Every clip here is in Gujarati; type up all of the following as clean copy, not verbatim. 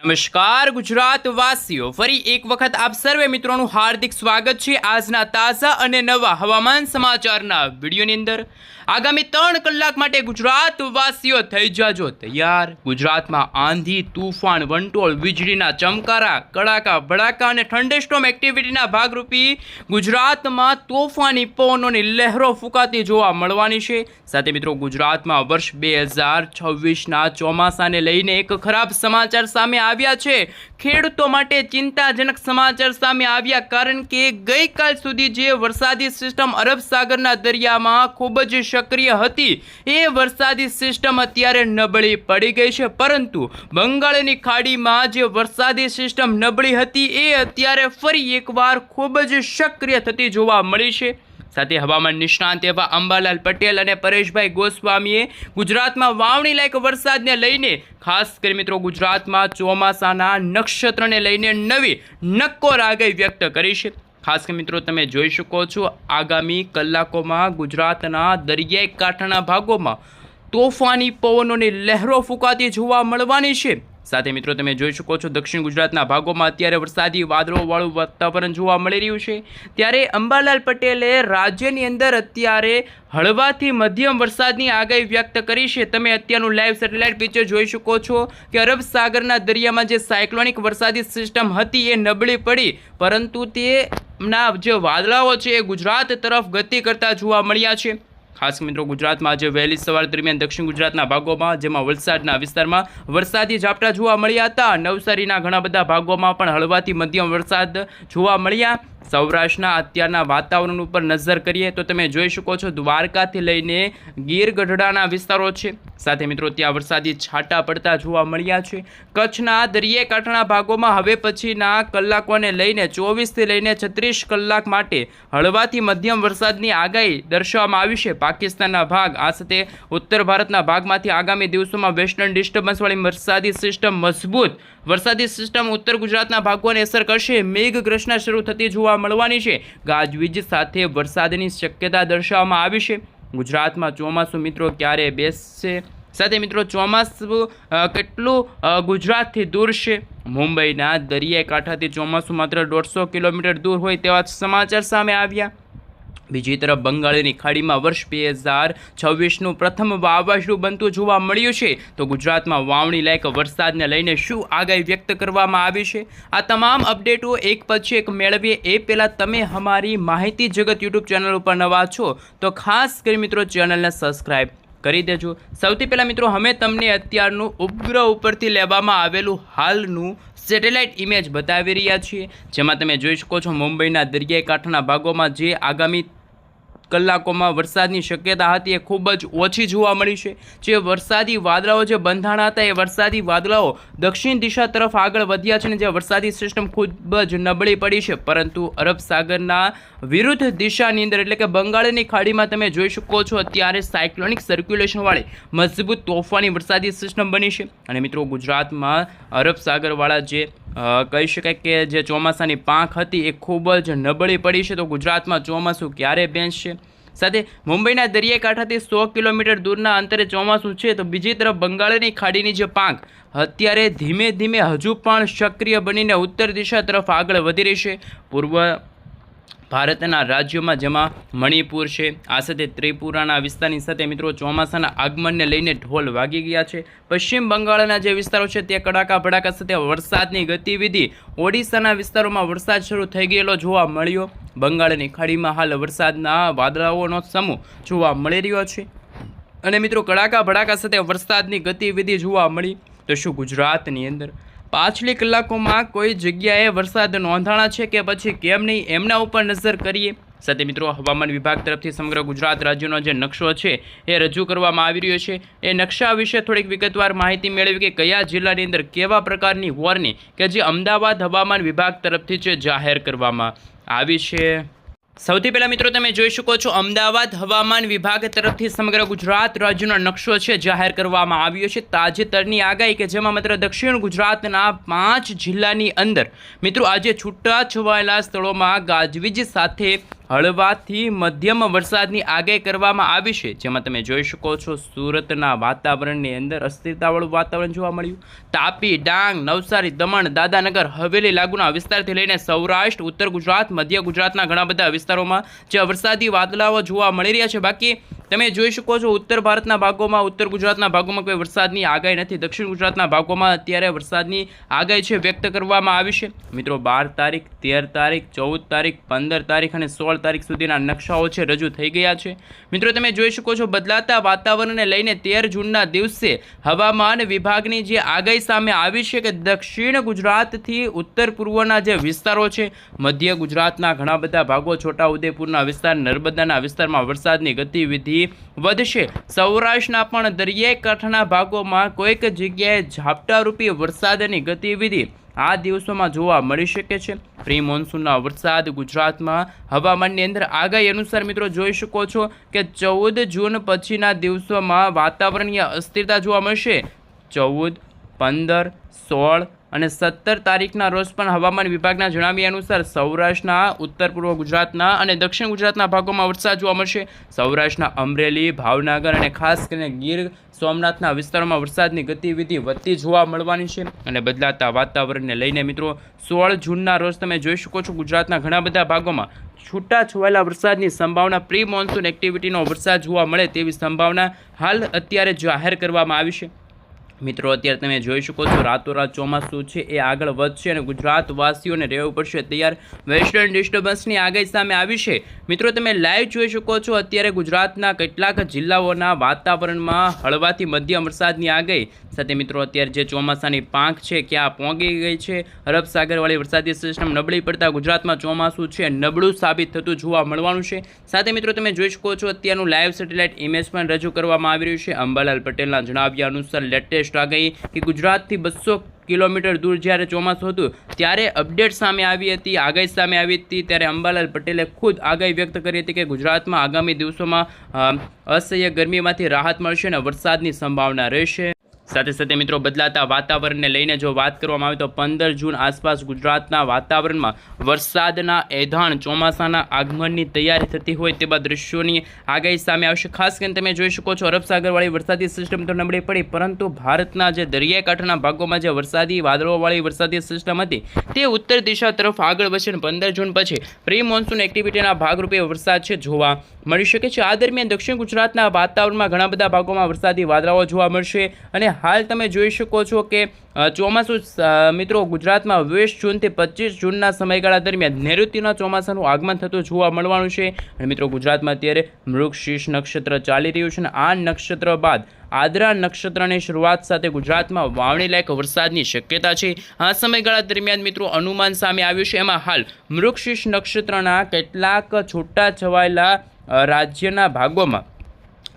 નમસ્કાર ગુજરાત વાસીઓ, ફરી એક વખત આપ સર્વે મિત્રોનું હાર્દિક સ્વાગત છે આજના તાજા અને નવા હવામાન સમાચારના વિડીયોની અંદર। આગામી 3 કલાક માટે ગુજરાત વાસીઓ થઈ જાજો તૈયાર। ગુજરાતમાં આંધી, તૂફાન, વંટોળ, વીજળીના ચમકારા, કડાકા ભડાકા અને થંડરસ્ટોર્મ એક્ટિવિટીના ભાગરૂપી ગુજરાતમાં તોફાની પવનોની લહેરો ફૂંકાતી જોવા મળવાની છે। સાથે મિત્રો ગુજરાતમાં વર્ષ 2026ના ચોમાસાને લઈને એક ખરાબ સમાચાર સામે આવ્યા છે। ખેડૂતો માટે ચિંતાજનક સમાચાર સામે આવ્યા, કારણ કે ગઈકાલ સુધી જે વરસાદી સિસ્ટમ અરબ સાગરના દરિયામાં ખૂબ જ સક્રિય હતી, એ વરસાદી સિસ્ટમ અત્યારે નબળી પડી ગઈ છે। પરંતુ બંગાળની ખાડીમાં જે વરસાદી સિસ્ટમ નબળી હતી, એ અત્યારે ફરી એકવાર ખૂબ જ સક્રિય થતી જોવા મળી છે। સાથે હવામાન નિષ્ણાંત એવા અંબાલાલ પટેલ અને પરેશભાઈ ગોસ્વામીએ ગુજરાતમાં વાવણી લાયક વરસાદને લઈને ખાસ કરી મિત્રો ગુજરાતમાં ચોમાસાના નક્ષત્રને લઈને નવી નક્કોર આગાહી વ્યક્ત કરી છે। ખાસ કરી મિત્રો તમે જોઈ શકો છો, આગામી કલાકોમાં ગુજરાતના દરિયાઈ કાંઠાના ભાગોમાં તોફાની પવનોની લહેરો ફૂંકાતી જોવા મળવાની છે। સાથે મિત્રો તમે જોઈ શકો છો, દક્ષિણ ગુજરાતના ભાગોમાં અત્યારે વરસાદી વાદળોવાળું વાતાવરણ જોવા મળી રહ્યું છે। ત્યારે અંબાલાલ પટેલે રાજ્યની અંદર અત્યારે હળવાથી મધ્યમ વરસાદની આગાહી વ્યક્ત કરી છે। તમે અત્યારનું લાઈવ સેટેલાઇટ પિક્ચર જોઈ શકો છો કે અરબ સાગરના દરિયામાં જે સાયક્લોનિક વરસાદી સિસ્ટમ હતી એ નબળી પડી, પરંતુ તેના જે વાદળાઓ છે એ ગુજરાત તરફ ગતિ કરતા જોવા મળ્યા છે। ખાસ મિત્રો ગુજરાતમાં આજે વહેલી સવાર દરમિયાન દક્ષિણ ગુજરાતના ભાગોમાં, જેમાં વલસાડના વિસ્તારમાં વરસાદી ઝાપટા જોવા મળ્યા હતા। નવસારીના ઘણા બધા ભાગોમાં પણ હળવાથી મધ્યમ વરસાદ જોવા મળ્યા। સૌરાષ્ટ્રના અત્યારના વાતાવરણ ઉપર નજર કરીએ તો તમે જોઈ શકો છો, દ્વારકાથી લઈને ગીર ગઢડાના વિસ્તારો છે, સાથે મિત્રો ત્યાં વરસાદી છાંટા પડતા જોવા મળ્યા છે। કચ્છના દરિયાઈ કાંઠાના ભાગોમાં હવે પછીના કલાકોને લઈને 24થી લઈને 36 કલાક માટે હળવાથી મધ્યમ વરસાદની આગાહી દર્શાવવામાં આવી છે। પાકિસ્તાનના ભાગ, આ સાથે ઉત્તર ભારતના ભાગમાંથી આગામી દિવસોમાં વેસ્ટર્ન ડિસ્ટર્બન્સવાળી વરસાદી સિસ્ટમ મજબૂત વરસાદી સિસ્ટમ ઉત્તર ગુજરાતના ભાગોને અસર કરશે। મેઘગર્જના શરૂ થતી જોવા મળવાની છે। ગાજવીજ સાથે વરસાદની શક્યતા દર્શાવવામાં આવી છે। ગુજરાતમાં ચોમાસું મિત્રો ક્યારે બેસશે, સાથે મિત્રો ચોમાસું કેટલું ગુજરાતથી દૂર છે? મુંબઈના દરિયાઈ કાંઠાથી ચોમાસું માત્ર 150 કિલોમીટર દૂર હોય તેવા સમાચાર સામે આવ્યા। બીજી તરફ બંગાળની ખાડીમાં વર્ષ 2026નું પ્રથમ વાવાઝોડું બનતું જોવા મળ્યું છે। તો ગુજરાતમાં વાવણી લાયક વરસાદને લઈને શું આગાહી વ્યક્ત કરવામાં આવી છે? આ તમામ અપડેટો એક પછી એક મેળવીએ એ પહેલાં તમે અમારી માહિતી જગત યુટ્યુબ ચેનલ ઉપર નવા છો તો ખાસ કરી મિત્રો ચેનલને સબસ્ક્રાઈબ કરી દેજો। સૌથી પહેલાં મિત્રો અમે તમને અત્યારનું ઉપગ્રહ ઉપરથી લેવામાં આવેલું હાલનું સેટેલાઇટ ઇમેજ બતાવી રહ્યા છીએ, જેમાં તમે જોઈ શકો છો મુંબઈના દરિયાઈ કાંઠાના ભાગોમાં જે આગામી કલાકોમાં વરસાદની શક્યતા હતી એ ખૂબ જ ઓછી જોવા મળી છે। જે વરસાદી વાદળાઓ જે બંધાણા હતા, એ વરસાદી વાદળાઓ દક્ષિણ દિશા તરફ આગળ વધ્યા છે અને જે વરસાદી સિસ્ટમ ખૂબ જ નબળી પડી છે, પરંતુ અરબ સાગરના વિરુદ્ધ દિશાની અંદર એટલે કે બંગાળની ખાડીમાં તમે જોઈ શકો છો અત્યારે સાયક્લોનિક સર્ક્યુલેશનવાળી મજબૂત તોફાની વરસાદી સિસ્ટમ બની છે। અને મિત્રો ગુજરાતમાં અરબ સાગરવાળા જે કહી શકાય કે જે ચોમાસાની પાંખ હતી એ ખૂબ જ નબળી પડી છે। તો ગુજરાતમાં ચોમાસું ક્યારે બેસશે? સાથે મુંબઈના દરિયાઈ કાંઠાથી 100 કિલોમીટર દૂરના અંતરે ચોમાસું છે, તો બીજી તરફ બંગાળની ખાડીની જે પાંખ અત્યારે ધીમે ધીમે હજુ પણ સક્રિય બનીને ઉત્તર દિશા તરફ આગળ વધી રહી છે। પૂર્વ ભારતના રાજ્યોમાં જેમાં મણિપુર છે, આ સાથે ત્રિપુરાના વિસ્તારની સાથે મિત્રો ચોમાસાના આગમનને લઈને ઢોલ વાગી ગયા છે। પશ્ચિમ બંગાળના જે વિસ્તારો છે તે કડાકા ભડાકા સાથે વરસાદની ગતિવિધિ, ઓડિશાના વિસ્તારોમાં વરસાદ શરૂ થઈ ગયેલો જોવા મળ્યો। બંગાળની ખાડીમાં હાલ વરસાદના વાદળાઓનો સમૂહ જોવા મળી રહ્યો છે અને મિત્રો કડાકા ભડાકા સાથે વરસાદની ગતિવિધિ જોવા મળી। તો શું ગુજરાતની અંદર પાછલી કલાકોમાં કોઈ જગ્યાએ વરસાદ નોંધાણા છે કે પછી કેમ નહીં, એમના ઉપર નજર કરીએ। સાથે મિત્રો હવામાન વિભાગ તરફથી સમગ્ર ગુજરાત રાજ્યનો જે નકશો છે એ રજૂ કરવામાં આવી રહ્યો છે। એ નકશા વિશે થોડીક વિગતવાર માહિતી મેળવી કે કયા જિલ્લાની અંદર કેવા પ્રકારની વોર્નિંગ કે જે અમદાવાદ હવામાન વિભાગ તરફથી જે જાહેર કરવામાં આવી છે। સૌથી પહેલાં મિત્રો તમે જોઈ શકો છો, અમદાવાદ હવામાન વિભાગ તરફથી સમગ્ર ગુજરાત રાજ્યનો નકશો છે જાહેર કરવામાં આવ્યો છે। તાજેતરની આગાહી કે જેમાં માત્ર દક્ષિણ ગુજરાતના 5 જિલ્લાની અંદર મિત્રો આજે છૂટા છવાયેલા સ્થળોમાં ગાજવીજ સાથે હળવાથી મધ્યમ વરસાદની આગાહી કરવામાં આવી છે, જેમાં તમે જોઈ શકો છો સુરતના વાતાવરણની અંદર અસ્થિરતાવાળું વાતાવરણ જોવા મળ્યું. તાપી, ડાંગ, નવસારી, દમણ, દાદાનગર હવેલી લાગુના વિસ્તારથી લઈને સૌરાષ્ટ્ર, ઉત્તર ગુજરાત, મધ્ય ગુજરાતના ઘણા બધા વિસ્તારોમાં જે વરસાદી વાદળાઓ જોવા મળી રહ્યા છે. બાકી તમે જોઈ શકો છો ઉત્તર ભારતના ભાગોમાં, ઉત્તર ગુજરાતના ભાગોમાં કોઈ વરસાદની આગાહી નથી. દક્ષિણ ગુજરાતના ભાગોમાં અત્યારે વરસાદની આગાહી છે વ્યક્ત કરવામાં આવી છે. મિત્રો 12 તારીખ, 13 તારીખ, 14 તારીખ, 15 તારીખ અને 16 તારીખ સુધીના નકશાઓ છે રજૂ થઈ ગયા છે. મિત્રો તમે જોઈ શકો છો બદલાતા વાતાવરણને લઈને 13 જૂનના દિવસે હવામાન વિભાગની જે આગાહી સામે આવી છે કે દક્ષિણ ગુજરાતથી ઉત્તર પૂર્વના જે વિસ્તારો છે, મધ્ય ગુજરાતના ઘણા બધા ભાગો, છોટાઉદેપુરના વિસ્તાર, નર્મદાના વિસ્તારમાં વરસાદની ગતિવિધિ વધશે. સૌરાષ્ટ્રના પણ દરિયાઈ કાંઠાના ભાગોમાં કોઈક જગ્યાએ ઝાપટારૂપી વરસાદની ગતિવિધિ આ દિવસોમાં જોવા મળી શકે છે. પ્રી મોન્સૂનના વરસાદ ગુજરાતમાં હવામાનની અંદર આગાહી અનુસાર મિત્રો જોઈ શકો છો કે 14 જૂન પછીના દિવસોમાં વાતાવરણીય અસ્થિરતા જોવા મળશે. 14, 15, 16 અને 17 તારીખના રોજ પણ હવામાન વિભાગના જણાવ્યા અનુસાર સૌરાષ્ટ્રના, ઉત્તર પૂર્વ ગુજરાતના અને દક્ષિણ ગુજરાતના ભાગોમાં વરસાદ જોવા મળશે. સૌરાષ્ટ્રના અમરેલી, ભાવનગર અને ખાસ કરીને ગીર સોમનાથના વિસ્તારોમાં વરસાદની ગતિવિધિ વધતી જોવા મળવાની છે. અને બદલાતા વાતાવરણને લઈને મિત્રો 16 જૂનના રોજ તમે જોઈ શકો છો ગુજરાતના ઘણા બધા ભાગોમાં છૂટા છવાયેલા વરસાદની સંભાવના, પ્રી મોન્સૂન એક્ટિવિટીનો વરસાદ જોવા મળે તેવી સંભાવના હાલ અત્યારે જાહેર કરવામાં આવી છે. મિત્રો અત્યારે તમે જોઈ શકો છો રાતોરાત ચોમાસું છે એ આગળ વધશે અને ગુજરાતવાસીઓને રહેવું પડશે તૈયાર. વેસ્ટર્ન ડિસ્ટર્બન્સની આગાહી સામે આવી છે. મિત્રો તમે લાઈવ જોઈ શકો છો અત્યારે ગુજરાતના કેટલાક જિલ્લાઓના વાતાવરણમાં હળવાથી મધ્યમ વરસાદની આગાહી સાથે મિત્રો અત્યારે જે ચોમાસાની પાંખ છે ક્યાં પહોંચી ગઈ છે. અરબ સાગરવાળી વરસાદી સિસ્ટમ નબળી પડતા ગુજરાતમાં ચોમાસું છે નબળું સાબિત થતું જોવા મળવાનું છે. સાથે મિત્રો તમે જોઈ શકો છો અત્યારનું લાઈવ સેટેલાઇટ ઇમેજ પણ રજૂ કરવામાં આવી રહ્યું છે. અંબાલાલ પટેલના જણાવ્યા અનુસાર લેટેસ્ટ આગાહી કે ગુજરાતથી 200 કિલોમીટર દૂર જ્યારે ચોમાસું હતું ત્યારે અપડેટ સામે આવી હતી, આગાહી સામે આવી હતી. ત્યારે અંબાલાલ પટેલે ખુદ આગાહી વ્યક્ત કરી હતી કે ગુજરાતમાં આગામી દિવસોમાં અસહ્ય ગરમીમાંથી રાહત મળશે અને વરસાદની સંભાવના રહેશે. સાથે સાથે મિત્રો બદલાતા વાતાવરણને લઈને જો વાત કરવામાં આવે તો 15 જૂન આસપાસ ગુજરાતના વાતાવરણમાં વરસાદના એધાણ, ચોમાસાના આગમનની તૈયારી થતી હોય તેવા દ્રશ્યોની આગાહી સામે આવશે. ખાસ કરીને તમે જોઈ શકો છો અરબ સાગરવાળી વરસાદી સિસ્ટમ તો નબળી પડી, પરંતુ ભારતના જે દરિયાઈ કાંઠાના ભાગોમાં જે વરસાદી વાદળોવાળી વરસાદી સિસ્ટમ હતી તે ઉત્તર દિશા તરફ આગળ વધશે. 15 જૂન પછી પ્રી મોન્સૂન એક્ટિવિટીના ભાગરૂપે વરસાદ છે જોવા મળી શકે છે. આ દરમિયાન દક્ષિણ ગુજરાતના વાતાવરણમાં ઘણા બધા ભાગોમાં વરસાદી વાદળાઓ જોવા મળશે અને હાલ તમે જોઈ શકો છો કે ચોમાસું મિત્રો ગુજરાતમાં 20 જૂનથી 25 જૂનના સમયગાળા દરમિયાન નૈઋત્યના ચોમાસાનું આગમન થતું જોવા મળવાનું છે. અને મિત્રો ગુજરાતમાં અત્યારે મૃગશીર્ષ નક્ષત્ર ચાલી રહ્યું છે અને આ નક્ષત્ર બાદ આદ્રા નક્ષત્રની શરૂઆત સાથે ગુજરાતમાં વાવણી લાયક વરસાદની શક્યતા છે. આ સમયગાળા દરમિયાન મિત્રો અનુમાન સામે આવ્યું છે. એમાં હાલ મૃગશીર્ષ નક્ષત્રના કેટલાક છૂટા છવાયેલા રાજ્યના ભાગોમાં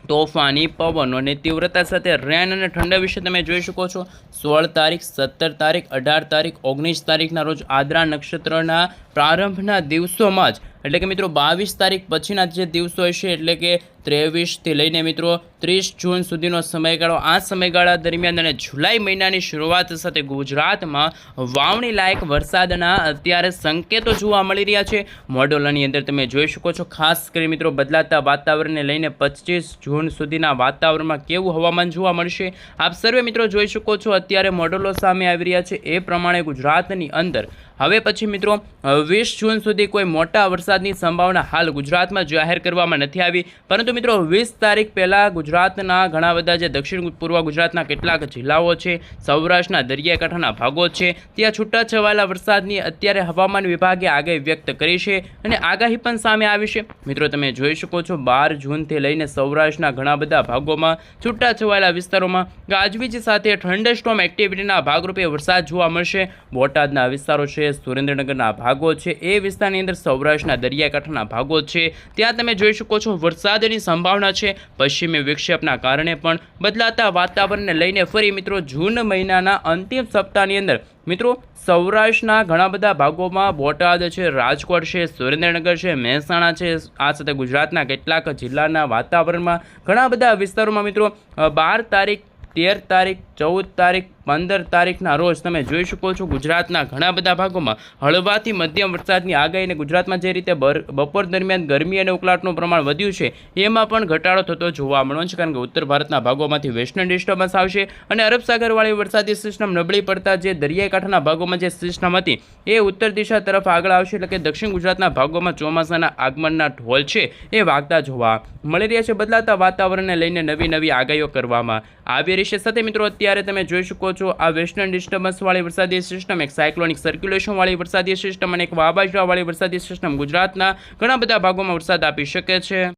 તોફાની પવનોની તીવ્રતા સાથે રેન અને ઠંડા વિશે તમે જોઈ શકો છો. 16 તારીખ, 17 તારીખ, 18 તારીખ, 19 તારીખના રોજ આદ્રા નક્ષત્રના પ્રારંભના દિવસોમાં જ એટલે કે મિત્રો 22 તારીખ પછીના જે દિવસો હશે એટલે કે 23થી લઈને મિત્રો 30 જૂન સુધીનો સમયગાળો, આ સમયગાળા દરમિયાન અને જુલાઈ મહિનાની શરૂઆત સાથે ગુજરાતમાં વાવણી લાયક વરસાદના અત્યારે સંકેતો જોવા મળી રહ્યા છે. મોડેલોની અંદર તમે જોઈ શકો છો. ખાસ કરી મિત્રો બદલાતા વાતાવરણને લઈને 25 જૂન સુધીના વાતાવરણમાં કેવું હવામાન જોવા મળશે આપ સર્વે મિત્રો જોઈ શકો છો. અત્યારે મોડેલો સામે આવી રહ્યા છે એ પ્રમાણે ગુજરાતની અંદર હવે પછી મિત્રો 20 જૂન સુધી કોઈ મોટા વરસાદની સંભાવના હાલ ગુજરાતમાં જાહેર કરવામાં નથી આવી, પરંતુ મિત્રો 20 તારીખ પહેલાં ગુજરાતના ઘણા બધા જે દક્ષિણ પૂર્વ ગુજરાતના કેટલાક જિલ્લાઓ છે, સૌરાષ્ટ્રના દરિયાકાંઠાના ભાગો છે, ત્યાં છૂટાછવાયેલા વરસાદની અત્યારે હવામાન વિભાગે આગાહી વ્યક્ત કરી છે અને આગાહી પણ સામે આવી છે. મિત્રો તમે જોઈ શકો છો 12 જૂનથી લઈને સૌરાષ્ટ્રના ઘણા બધા ભાગોમાં છૂટાછવાયેલા વિસ્તારોમાં ગાજવીજ સાથે થંડરસ્ટોર્મ એક્ટિવિટીના ભાગરૂપે વરસાદ જોવા મળશે. બોટાદના વિસ્તારો છે, સુરેન્દ્રનગરના ભાગો છે, એ વિસ્તારની અંદર સૌરાષ્ટ્રના દરિયાકાંઠાના ભાગો છે, ત્યાં તમે જોઈ શકો છો વરસાદની સંભાવના છે. પશ્ચિમી વિક્ષેપના કારણે પણ બદલાતા વાતાવરણને લઈને ફરી મિત્રો જૂન મહિનાના અંતિમ સપ્તાહની અંદર મિત્રો સૌરાષ્ટ્રના ઘણા બધા ભાગોમાં બોટાદ છે, રાજકોટ છે, સુરેન્દ્રનગર છે, મહેસાણા છે, આ સાથે ગુજરાતના કેટલાક જિલ્લાના વાતાવરણમાં ઘણા બધા વિસ્તારોમાં મિત્રો 12 તારીખ, 13 તારીખ, 14 તારીખ, 15 તારીખના રોજ તમે જોઈ શકો છો ગુજરાતના ઘણા બધા ભાગોમાં હળવાથી મધ્યમ વરસાદની આગાહી અને ગુજરાતમાં જે રીતે બપોર દરમિયાન ગરમી અને ઉકળાટનું પ્રમાણ વધ્યું છે એમાં પણ ઘટાડો થતો જોવા મળ્યો છે, કારણ કે ઉત્તર ભારતના ભાગોમાંથી વેસ્ટર્ન ડિસ્ટર્બન્સ આવશે અને અરબ સાગરવાળી વરસાદી સિસ્ટમ નબળી પડતા જે દરિયાઈ કાંઠાના ભાગોમાં જે સિસ્ટમ હતી એ ઉત્તર દિશા તરફ આગળ આવશે, એટલે કે દક્ષિણ ગુજરાતના ભાગોમાં ચોમાસાના આગમનના ઢોલ છે એ વાગતા જોવા મળી રહ્યા છે. બદલાતા વાતાવરણને લઈને નવી આગાહીઓ કરવામાં આવી રહી છે. સાથે મિત્રો અત્યારે તમે જોઈ શકો છો આ વેસ્ટર્ન ડિસ્ટર્બન્સવાળી વરસાદી સિસ્ટમ, એક સાયક્લોનિક સર્ક્યુલેશનવાળી વરસાદી સિસ્ટમ અને એક વાવાઝોડાવાળી વરસાદી સિસ્ટમ ગુજરાતના ઘણા બધા ભાગોમાં વરસાદ આપી શકે છે.